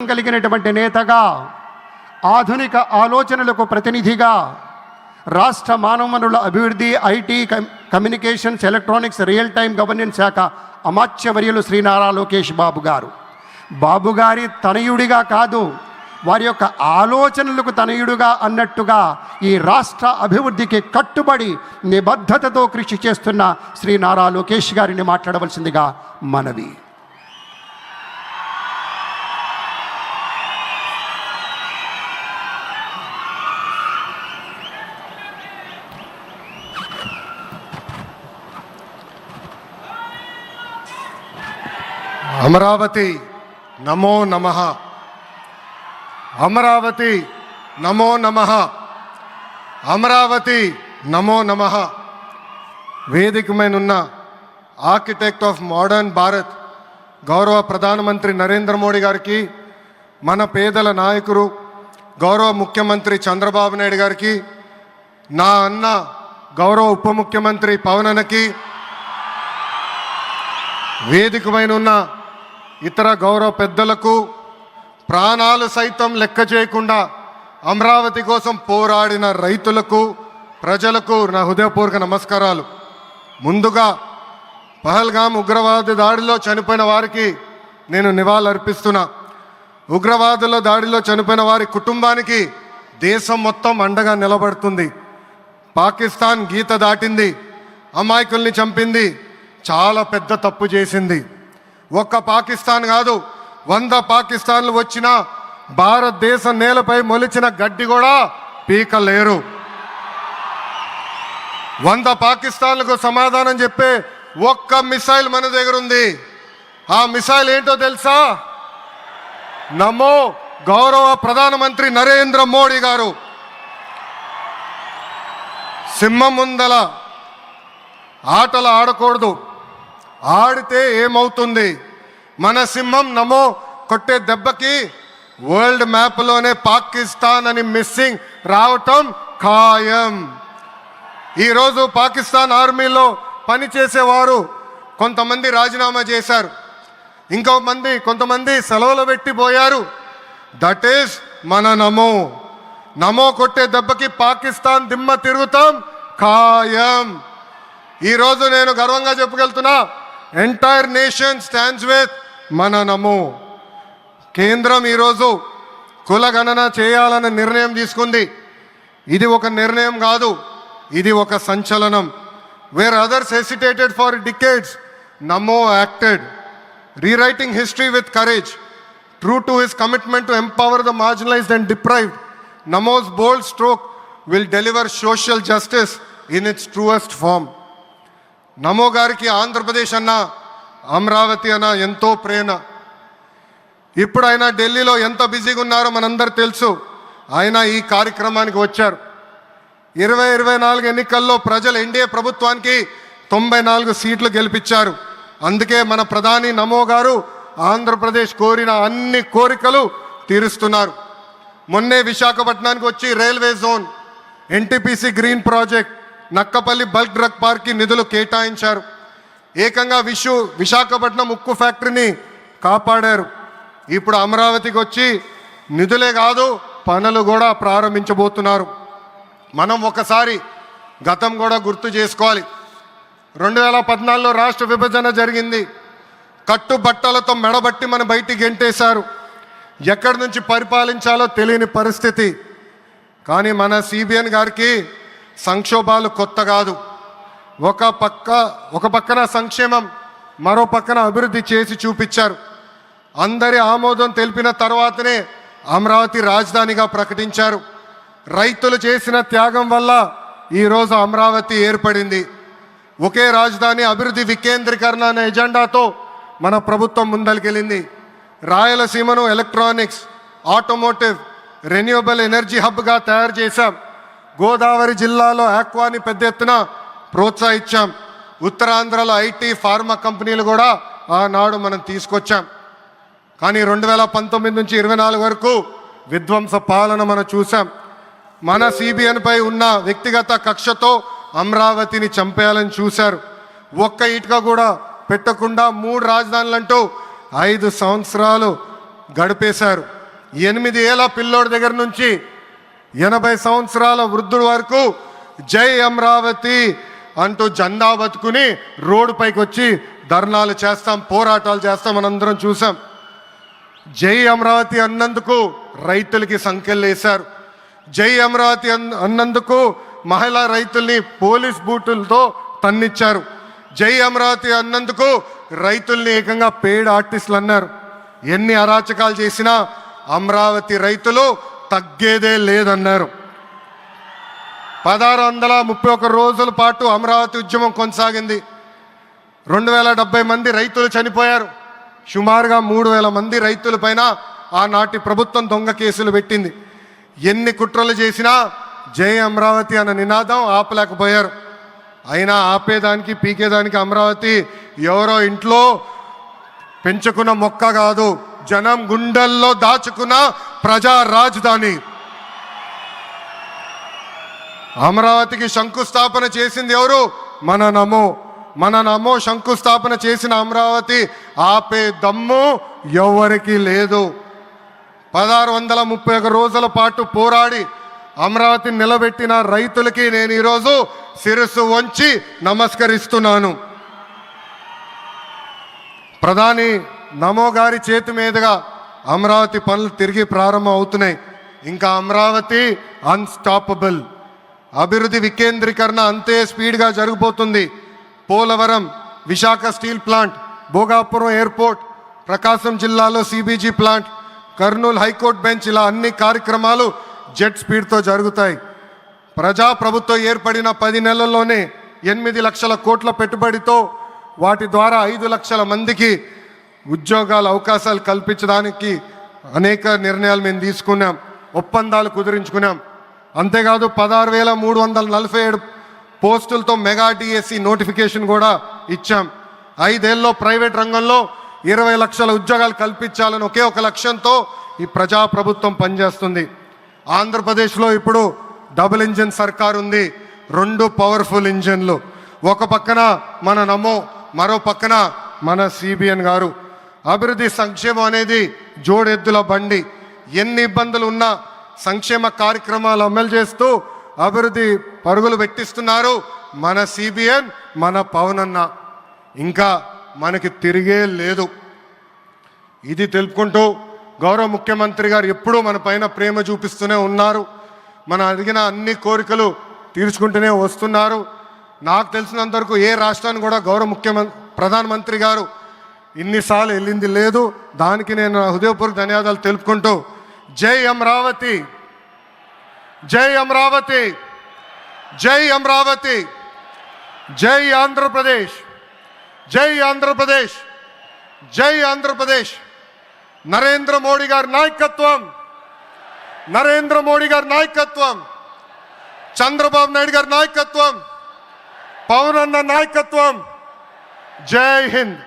కలిగినటువంటి నేతగా, ఆధునిక ఆలోచనలకు ప్రతినిధిగా, రాష్ట్ర మానవ వనరుల అభివృద్ధి, IT, communications, electronics, real time governance శాఖ అమాత్యవర్యులు శ్రీ నారా లోకేష్ బాబు గారు, బాబు గారి తనయుడిగా కాదు, వారి యొక్క ఆలోచనలకు తనయుడుగా అన్నట్టుగా ఈ రాష్ట్ర అభివృద్ధికి కట్టుబడి నిబద్ధతతో కృషి చేస్తున్న శ్రీ నారా లోకేష్ గారిని మాట్లాడవలసిందిగా మనవి. అమరావతి నమో నమః, అమరావతి నమో నమః, అమరావతి నమో నమః. వేదికమైనున్న ఆర్కిటెక్ట్ ఆఫ్ మోడర్న్ భారత్ గౌరవ ప్రధానమంత్రి నరేంద్ర మోడీ గారికి, మన పేదల నాయకుడు గౌరవ ముఖ్యమంత్రి చంద్రబాబు నాయుడు గారికి, నా అన్న గౌరవ ఉప ముఖ్యమంత్రి పవన్ అన్నకి, వేదికమైనున్న ఇతర గౌరవ పెద్దలకు, ప్రాణాలు సైతం లెక్క చేయకుండా అమరావతి కోసం పోరాడిన రైతులకు, ప్రజలకు నా హృదయపూర్వక నమస్కారాలు. ముందుగా పహల్గాం ఉగ్రవాద దాడిలో చనిపోయిన వారికి నేను నివాళులర్పిస్తున్నా. ఉగ్రవాదుల దాడిలో చనిపోయిన వారి కుటుంబానికి దేశం మొత్తం అండగా నిలబడుతుంది. పాకిస్తాన్ గీత దాటింది, అమాయకుల్ని చంపింది, చాలా పెద్ద తప్పు చేసింది. ఒక్క పాకిస్తాన్ కాదు, 100 పాకిస్తాన్లు వచ్చినా భారతదేశం నేలపై మొలిచిన గడ్డి కూడా పీకలేరు. 100 పాకిస్తాన్లకు సమాధానం చెప్పే ఒక్క మిసైల్ మన దగ్గర ఉంది. ఆ మిసైల్ ఏంటో తెలుసా? నమో గౌరవ ప్రధానమంత్రి నరేంద్ర మోడీ గారు. సింహం ముందల ఆటలు ఆడకూడదు, ఆడితే ఏమవుతుంది? మన సింహం నమో కొట్టే దెబ్బకి వరల్డ్ మ్యాప్లోనే పాకిస్తాన్ అని మిస్సింగ్ రావటం ఖాయం. ఈరోజు పాకిస్తాన్ ఆర్మీలో పనిచేసేవారు కొంతమంది రాజీనామా చేశారు, కొంతమంది సెలవులు పెట్టిపోయారు. దట్ ఈస్ మన నమో. నమో కొట్టే దెబ్బకి పాకిస్తాన్ దిమ్మ తిరుగుతాం ఖాయం. ఈరోజు నేను గర్వంగా చెప్పగలుగుతున్నా, ఎంటైర్ నేషన్ స్టాండ్స్ విత్ మన నమో. కేంద్రం ఈరోజు కులగణన చేయాలన్న నిర్ణయం తీసుకుంది. ఇది ఒక నిర్ణయం కాదు, ఇది ఒక సంచలనం. Wear others hesitated for decades, Namo acted, rewriting history with courage. True to his commitment to empower the marginalized and deprived, Namo's bold stroke will deliver social justice in its truest form. నమో గారికి ఆంధ్రప్రదేశ్ అన్న, అమరావతి అన్న ఎంతో ప్రేమ. ఇప్పుడు ఆయన ఢిల్లీలో ఎంత బిజీగా ఉన్నారో మనందరూ తెలుసు. ఆయన ఈ కార్యక్రమానికి వచ్చారు. 2024 ఎన్నికల్లో ప్రజలు ఎన్డీఏ ప్రభుత్వానికి 94 సీట్లు గెలిపించారు. అందుకే మన ప్రధాని నమో గారు ఆంధ్రప్రదేశ్ కోరిన అన్ని కోరికలు తీరుస్తున్నారు. మొన్నే విశాఖపట్నానికి వచ్చి railway zone, NTPC green project, Nakkapalli bulk drug పార్క్కి నిధులు కేటాయించారు. ఏకంగా విశాఖపట్నం ఉక్కు ఫ్యాక్టరీని కాపాడారు. ఇప్పుడు అమరావతికి వచ్చి నిధులే కాదు పనులు కూడా ప్రారంభించబోతున్నారు. మనం ఒకసారి గతం కూడా గుర్తు చేసుకోవాలి. 2014లో రాష్ట్ర విభజన జరిగింది. కట్టుబట్టలతో మెడబట్టి మన బయటికి గెంటేశారు. ఎక్కడి నుంచి పరిపాలించాలో తెలియని పరిస్థితి. కానీ మన సిబిఎన్ గారికి సంక్షోభాలు కొత్త కాదు. ఒక పక్కన సంక్షేమం, మరో పక్కన అభివృద్ధి చేసి చూపించారు. అందరి ఆమోదం తెలిపిన తర్వాతనే అమరావతి రాజధానిగా ప్రకటించారు. రైతులు చేసిన త్యాగం వల్ల ఈరోజు అమరావతి ఏర్పడింది. ఒకే రాజధాని, అభివృద్ధి వికేంద్రీకరణ అనే ఎజెండాతో మన ప్రభుత్వం ముందరికెళ్ళింది. రాయలసీమను ఎలక్ట్రానిక్స్, ఆటోమోటివ్, రెన్యూవబుల్ ఎనర్జీ హబ్గా తయారు చేశాం. గోదావరి జిల్లాలో ఆక్వాని పెద్ద ఎత్తున ప్రోత్సహించాం. ఉత్తరాంధ్రలో ఐటీ, ఫార్మా కంపెనీలు కూడా ఆనాడు మనం తీసుకొచ్చాం. కానీ 2019 నుంచి 24 వరకు విధ్వంస పాలన మనం చూసాం. మన సిబిఎన్పై ఉన్న వ్యక్తిగత కక్షతో అమరావతిని చంపేయాలని చూశారు. ఒక్క ఇటుక కూడా పెట్టకుండా 3 రాజధానులంటూ 5 సంవత్సరాలు గడిపేశారు. 8 ఏళ్ల పిల్లోడి దగ్గర నుంచి 80 సంవత్సరాల వృద్ధుడి వరకు జై అమరావతి అంటూ జెండా బతుకుని రోడ్డు పైకి వచ్చి ధర్నాలు చేస్తాం, పోరాటాలు చేస్తాం, మనందరం చూసాం. జై అమరావతి అన్నందుకు రైతులకి సంఖ్యలు వేశారు. జై అమరావతి అన్నందుకు మహిళా రైతుల్ని పోలీస్ బూటులతో తన్నిచ్చారు. జై అమరావతి అన్నందుకు రైతుల్ని ఏకంగా పెయిడ్ ఆర్టిస్టులు అన్నారు. ఎన్ని అరాచకాలు చేసినా అమరావతి రైతులు తగ్గేదే లేదన్నారు. 1631 రోజుల పాటు అమరావతి ఉద్యమం కొనసాగింది. 2070 మంది రైతులు చనిపోయారు. సుమారుగా 3000 మంది రైతుల పైన ఆనాటి ప్రభుత్వం దొంగ కేసులు పెట్టింది. ఎన్ని కుట్రలు చేసినా జై అమరావతి అన్న నినాదం ఆపలేకపోయారు. అయినా ఆపేదానికి పీకేదానికి అమరావతి ఎవరో ఇంట్లో పెంచుకున్న మొక్క కాదు, జనం గుండెల్లో దాచుకున్న ప్రజా రాజధాని. అమరావతికి శంకుస్థాపన చేసింది ఎవరు? మన నమో శంకుస్థాపన చేసిన అమరావతి ఆపే దమ్ము ఎవరికి లేదు. 1631 రోజుల పాటు పోరాడి అమరావతిని నిలబెట్టిన రైతులకి నేను ఈరోజు శిరస్సు వంచి నమస్కరిస్తున్నాను. ప్రధాని నమో గారి చేతి మీదుగా అమరావతి పనులు తిరిగి ప్రారంభం అవుతున్నాయి. ఇంకా అమరావతి అన్స్టాపబుల్. అభివృద్ధి వికేంద్రీకరణ అంతే స్పీడ్గా జరిగిపోతుంది. Polavaram, Visakha steel plant, Bhogapuram airport, Prakasam జిల్లాలో CBG plant, Kurnool high court bench, ఇలా అన్ని కార్యక్రమాలు జెట్ స్పీడ్తో జరుగుతాయి. ప్రజాప్రభుత్వం ఏర్పడిన 10 నెలల్లోనే 8 లక్షల కోట్ల పెట్టుబడితో వాటి ద్వారా 5 లక్షల మందికి ఉద్యోగాల అవకాశాలు కల్పించడానికి అనేక నిర్ణయాలు మేము తీసుకున్నాం, ఒప్పందాలు కుదిరించుకున్నాం. అంతేకాదు 16,347 పోస్టులతో మెగా డిఎస్సి నోటిఫికేషన్ కూడా ఇచ్చాం. 5 ఏళ్ళలో ప్రైవేట్ రంగంలో 20 లక్షల ఉద్యోగాలు కల్పించాలని ఒకే ఒక లక్ష్యంతో ఈ ప్రజాప్రభుత్వం పనిచేస్తుంది. ఆంధ్రప్రదేశ్లో ఇప్పుడు డబుల్ ఇంజిన్ సర్కార్ ఉంది. 2 పవర్ఫుల్ ఇంజిన్లు. ఒక పక్కన మన నమో, మరో పక్కన మన సిబిఎన్ గారు. అభివృద్ధి సంక్షేమం అనేది జోడెద్దుల బండి. ఎన్ని ఇబ్బందులు ఉన్నా సంక్షేమ కార్యక్రమాలు అమలు చేస్తూ అభివృద్ధి పరుగులు పెట్టిస్తున్నారు మన సిబిఎన్, మన పవన్ అన్న. ఇంకా మనకి తిరిగే లేదు. ఇది తెలుపుకుంటూ గౌరవ ముఖ్యమంత్రి గారు ఎప్పుడూ మన పైన ప్రేమ చూపిస్తూనే ఉన్నారు. మనం అడిగిన అన్ని కోరికలు తీర్చుకుంటూనే వస్తున్నారు. నాకు తెలిసినంత వరకు ఏ రాష్ట్రాన్ని కూడా గౌరవ ప్రధానమంత్రి గారు ఇన్నిసార్లు వెళ్ళింది లేదు. దానికి నేను హృదయపూర్వక ధన్యవాదాలు తెలుపుకుంటూ జై అమరావతి, జై అమరావతి, జై అమరావతి, జై ఆంధ్రప్రదేశ్, జై ఆంధ్రప్రదేశ్, జై ఆంధ్రప్రదేశ్. నరేంద్ర మోడీ గారి నాయకత్వం, నరేంద్ర మోడీ గారి నాయకత్వం, చంద్రబాబు నాయుడు గారి నాయకత్వం, పవన్ అన్న నాయకత్వం. జై హింద్.